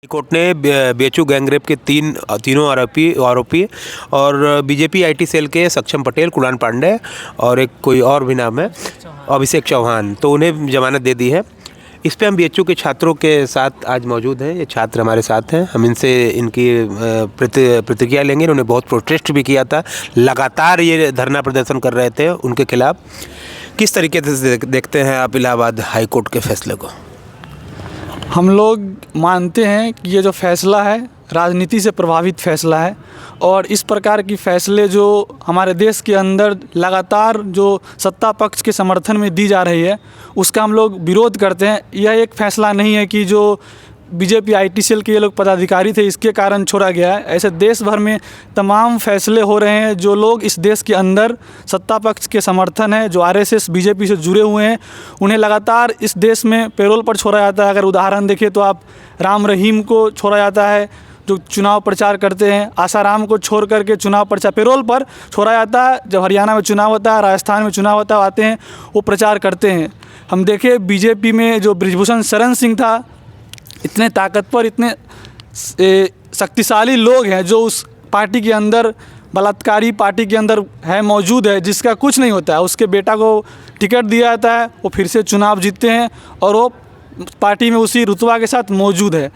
Court ने बेचू gangrape के तीनों आरोपी और बीजेपी आईटी सेल के सक्षम पटेल, कुणाल पांडे और एक कोई और भी नाम है अभिषेक चौहान, तो उन्हें जमानत दे दी है। इस पे हम बीएचयू के छात्रों के साथ आज मौजूद हैं। ये छात्र हमारे साथ हैं, हम इनसे इनकी प्रतिक्रिया लेंगे। इन्होंने बहुत प्रोटेस्ट भी किया था, लगातार ये धरना प्रदर्शन कर रहे थे उनके खिलाफ। किस तरीके से देखते हैं आप इलाहाबाद हाई कोर्ट के फैसले को? हम लोग मानते हैं कि ये जो फैसला है राजनीति से प्रभावित फैसला है और इस प्रकार की फ़ैसले जो हमारे देश के अंदर लगातार जो सत्ता पक्ष के समर्थन में दी जा रही है उसका हम लोग विरोध करते हैं। यह एक फ़ैसला नहीं है कि जो बीजेपी आईटी सेल के ये लोग पदाधिकारी थे इसके कारण छोड़ा गया है। ऐसे देश भर में तमाम फैसले हो रहे हैं। जो लोग इस देश के अंदर सत्ता पक्ष के समर्थन है, जो आरएसएस बीजेपी से जुड़े हुए हैं, उन्हें लगातार इस देश में पैरोल पर छोड़ा जाता है। अगर उदाहरण देखें तो आप राम रहीम को छोड़ा जाता है जो चुनाव प्रचार करते हैं, आसाराम को छोड़ करके चुनाव प्रचार पैरोल पर छोड़ा जाता है। जब हरियाणा में चुनाव होता है, राजस्थान में चुनाव होता है, आते हैं वो प्रचार करते हैं। हम देखें बीजेपी में जो बृजभूषण शरण सिंह था, इतने ताकतवर, इतने शक्तिशाली लोग हैं जो उस पार्टी के अंदर बलात्कारी पार्टी के अंदर है, मौजूद है, जिसका कुछ नहीं होता है। उसके बेटा को टिकट दिया जाता है, वो फिर से चुनाव जीतते हैं और वो पार्टी में उसी रुतबा के साथ मौजूद है।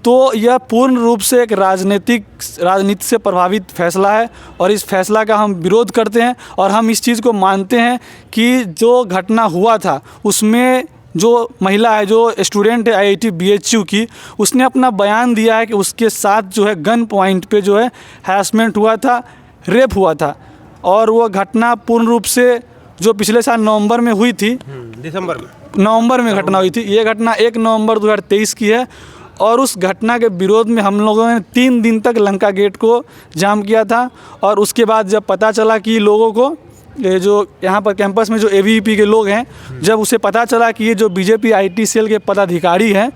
तो यह पूर्ण रूप से एक राजनीति से प्रभावित फैसला है और इस फैसला का हम विरोध करते हैं। और हम इस चीज़ को मानते हैं कि जो घटना हुआ था उसमें जो महिला है, जो स्टूडेंट है आईआईटी बीएचयू की, उसने अपना बयान दिया है कि उसके साथ जो है गन पॉइंट पे जो है हैरेसमेंट हुआ था, रेप हुआ था। और वो घटना पूर्ण रूप से जो पिछले साल नवंबर में हुई थी, नवंबर में घटना हुई थी। ये घटना 1 नवंबर 2023 की है और उस घटना के विरोध में हम लोगों ने 3 दिन तक लंका गेट को जाम किया था। और उसके बाद जब पता चला कि लोगों को, ये जो यहाँ पर कैंपस में जो एबीवीपी के लोग हैं, जब उसे पता चला कि ये जो बीजेपी आईटी सेल के पदाधिकारी हैं,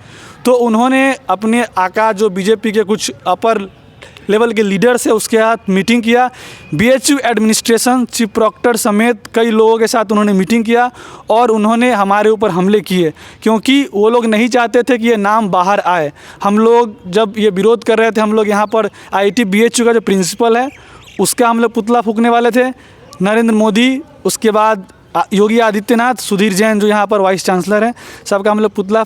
तो उन्होंने अपने आका जो बीजेपी के कुछ अपर लेवल के लीडर से उसके साथ मीटिंग किया। बीएचयू एडमिनिस्ट्रेशन, चीफ प्रॉक्टर समेत कई लोगों के साथ उन्होंने मीटिंग किया और उन्होंने हमारे ऊपर हमले किए, क्योंकि वो लोग नहीं चाहते थे कि ये नाम बाहर आए। हम लोग जब ये विरोध कर रहे थे, हम लोग यहाँ पर आईआईटी बीएचयू का जो प्रिंसिपल है उसका हम लोग पुतला फूंकने वाले थे। नरेंद्र मोदी, उसके बाद योगी आदित्यनाथ, सुधीर जैन जो यहाँ पर वाइस चांसलर हैं, सबका हम लोग पुतला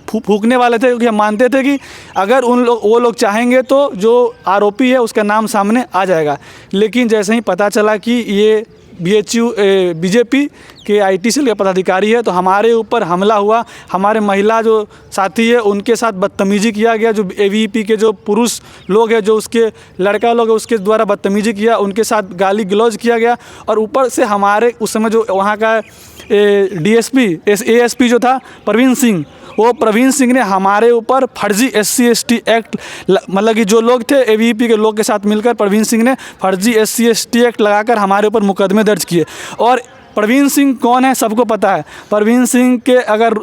फूंकने वाले थे, क्योंकि हम मानते थे कि अगर वो लोग चाहेंगे तो जो आरोपी है उसका नाम सामने आ जाएगा। लेकिन जैसे ही पता चला कि ये बीएचयू बीजेपी के आईटी सेल के पदाधिकारी है, तो हमारे ऊपर हमला हुआ। हमारे महिला जो साथी है उनके साथ बदतमीजी किया गया। जो एबीवीपी के जो पुरुष लोग हैं, जो उसके लड़का लोग हैं, उसके द्वारा बदतमीजी किया, उनके साथ गाली गलौज किया गया। और ऊपर से हमारे उस समय जो वहाँ का एएसपी जो था प्रवीण सिंह, वो प्रवीण सिंह ने हमारे ऊपर फर्जी SC/ST एक्ट, मतलब कि जो लोग थे एबीवीपी के लोग के साथ मिलकर प्रवीण सिंह ने फर्जी SC/ST एक्ट लगाकर हमारे ऊपर मुकदमे दर्ज किए। और प्रवीण सिंह कौन है सबको पता है। प्रवीण सिंह के अगर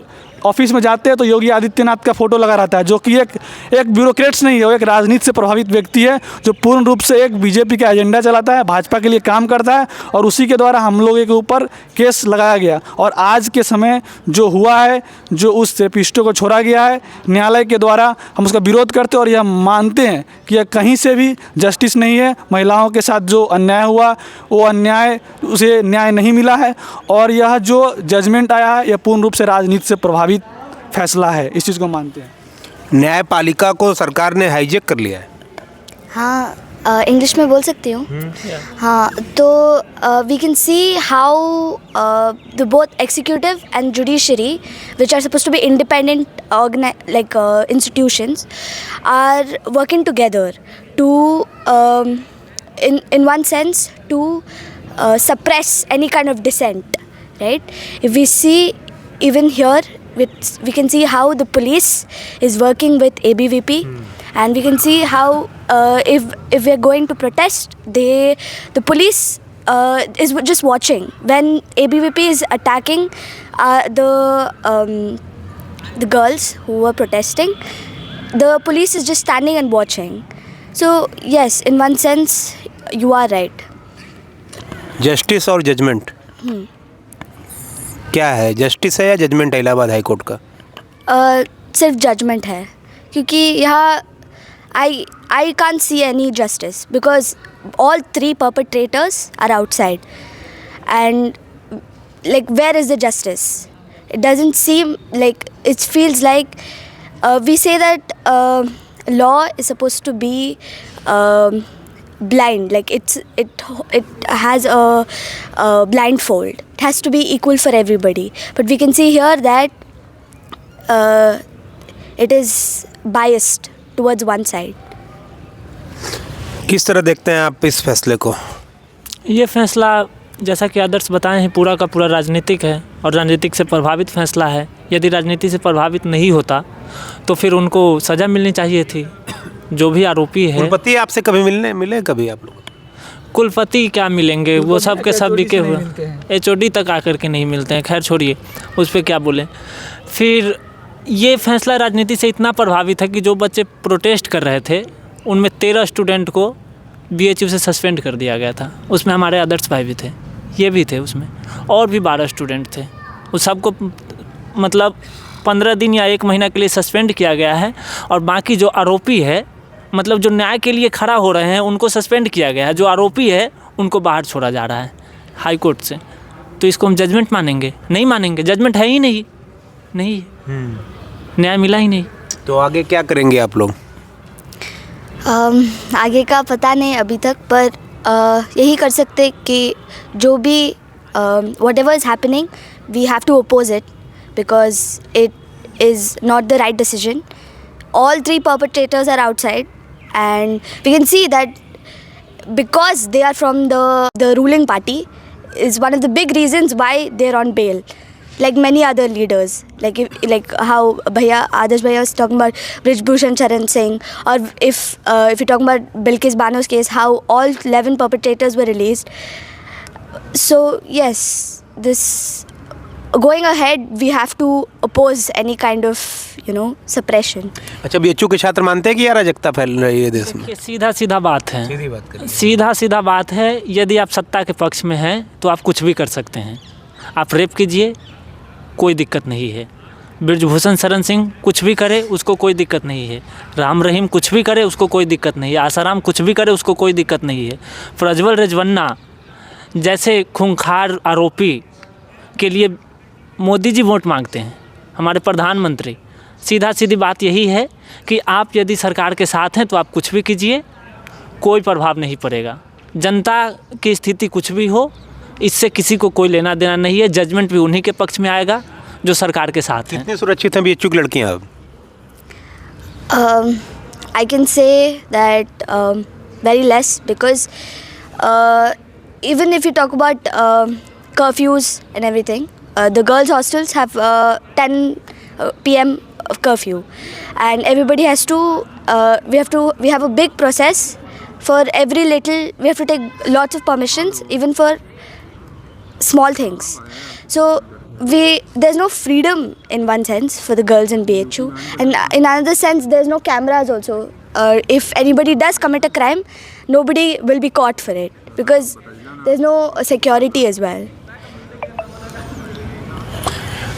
ऑफिस में जाते हैं तो योगी आदित्यनाथ का फोटो लगा रहता है, जो कि एक ब्यूरोक्रेट्स नहीं है, वो एक राजनीति से प्रभावित व्यक्ति है जो पूर्ण रूप से एक बीजेपी का एजेंडा चलाता है, भाजपा के लिए काम करता है और उसी के द्वारा हम लोगों के ऊपर केस लगाया गया। और आज के समय जो हुआ है, जो उस रेपिस्टो को छोड़ा गया है न्यायालय के द्वारा, हम उसका विरोध करते हैं और यह मानते हैं कि यह कहीं से भी जस्टिस नहीं है। महिलाओं के साथ जो अन्याय हुआ वो अन्याय, उसे न्याय नहीं मिला है और यह जो जजमेंट आया है यह पूर्ण रूप से राजनीति से प्रभावित फैसला है। इस चीज़ को मानते हैं। न्यायपालिका को सरकार ने हाईजैक कर लिया है। हाँ, इंग्लिश में बोल सकती हूँ। हाँ, तो we can see how the both executive and judiciary, which are suppose to be independent institutions, are working together to in one sense to suppress any kind of dissent, right? If we see even here, we can see how the police is working with ABVP, and we can see how if we are going to protest, the police is just watching. When ABVP is attacking the girls who were protesting, the police is just standing and watching. So yes, in one sense you are right. Justice और judgement क्या है? Justice है या judgement है Allahabad high court का? सिर्फ judgement है, क्योंकि यहाँ I can't see any justice because all three perpetrators are outside, and like where is the justice? It doesn't seem like, it feels like we say that law is supposed to be blind, like it has a blindfold. It has to be equal for everybody, but we can see here that it is biased towards one side. किस तरह देखते हैं आप इस फैसले को? ये फैसला जैसा कि आदर्श बताए हैं पूरा का पूरा राजनीतिक है और राजनीतिक से प्रभावित फैसला है। यदि राजनीति से प्रभावित नहीं होता तो फिर उनको सज़ा मिलनी चाहिए थी। जो भी आरोपी है, कुलपति आपसे कभी मिले कभी आप लोग? कुलपति क्या मिलेंगे, वो सब के सब बिके हुए, HOD तक आकर के नहीं मिलते हैं। खैर छोड़िए, उस पर क्या बोलें। फिर ये फैसला राजनीति से इतना प्रभावित है कि जो बच्चे प्रोटेस्ट कर रहे थे उनमें 13 स्टूडेंट को BHU से सस्पेंड कर दिया गया था। उसमें हमारे आदर्श भाई भी थे, ये भी थे उसमें, और भी 12 स्टूडेंट थे। उस सबको मतलब 15 दिन या 1 महीना के लिए सस्पेंड किया गया है, और बाकी जो आरोपी है, मतलब जो न्याय के लिए खड़ा हो रहे हैं, उनको सस्पेंड किया गया है। जो आरोपी है उनको बाहर छोड़ा जा रहा है हाई कोर्ट से। तो इसको हम जजमेंट मानेंगे? नहीं मानेंगे, जजमेंट है ही नहीं, न्याय मिला ही नहीं। तो आगे क्या करेंगे आप लोग? आगे का पता नहीं अभी तक, पर यही कर सकते कि जो भी whatever is happening, we have to oppose it because it is not the right decision. All three perpetrators are outside, and we can see that because they are from the ruling party is one of the big reasons why they're on bail. Like many other leaders, like how Adarsh Bhaiya was talking about Brij Bhushan Charan Singh, or if you're talking about Bilkis Bano's case, how all 11 perpetrators were released. So yes, this going ahead, we have to oppose any kind of suppression. अच्छा, BHU के छात्र मानते हैं कि अराजकता फैल रही है देश में? सीधा बात है, सीधी बात करें। सीधा बात है। यदि आप सत्ता के पक्ष में हैं तो आप कुछ भी कर सकते हैं। आप रेप कीजिए, कोई दिक्कत नहीं है। ब्रिजभूषण शरण सिंह कुछ भी करे, उसको कोई दिक्कत नहीं है। राम रहीम कुछ भी करे, उसको कोई दिक्कत नहीं है। आसाराम कुछ भी करे, उसको कोई दिक्कत नहीं है। प्रज्वल रेजवन्ना जैसे खूंखार आरोपी के लिए मोदी जी वोट मांगते हैं, हमारे प्रधानमंत्री। सीधी बात यही है कि आप यदि सरकार के साथ हैं तो आप कुछ भी कीजिए, कोई प्रभाव नहीं पड़ेगा। जनता की स्थिति कुछ भी हो, इससे किसी को कोई लेना देना नहीं है। जजमेंट भी उन्हीं के पक्ष में आएगा जो सरकार के साथ हैं। कितने सुरक्षित हैं BHU की लड़कियां अब? I can say that very less, because even if you talk about curfews and everything, the girls' hostels have 10 PM of curfew, and everybody has to. We have a big process for every little. We have to take lots of permissions, even for small things. So there's no freedom in one sense for the girls in BHU, and in another sense there's no cameras also. If anybody does commit a crime, nobody will be caught for it because there's no security as well.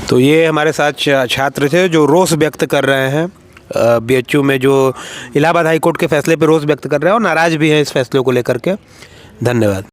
तो ये हमारे साथ छात्र थे जो रोष व्यक्त कर रहे हैं BHU में, जो इलाहाबाद हाई कोर्ट के फैसले पर रोष व्यक्त कर रहे हैं और नाराज़ भी हैं इस फैसले को लेकर के। धन्यवाद।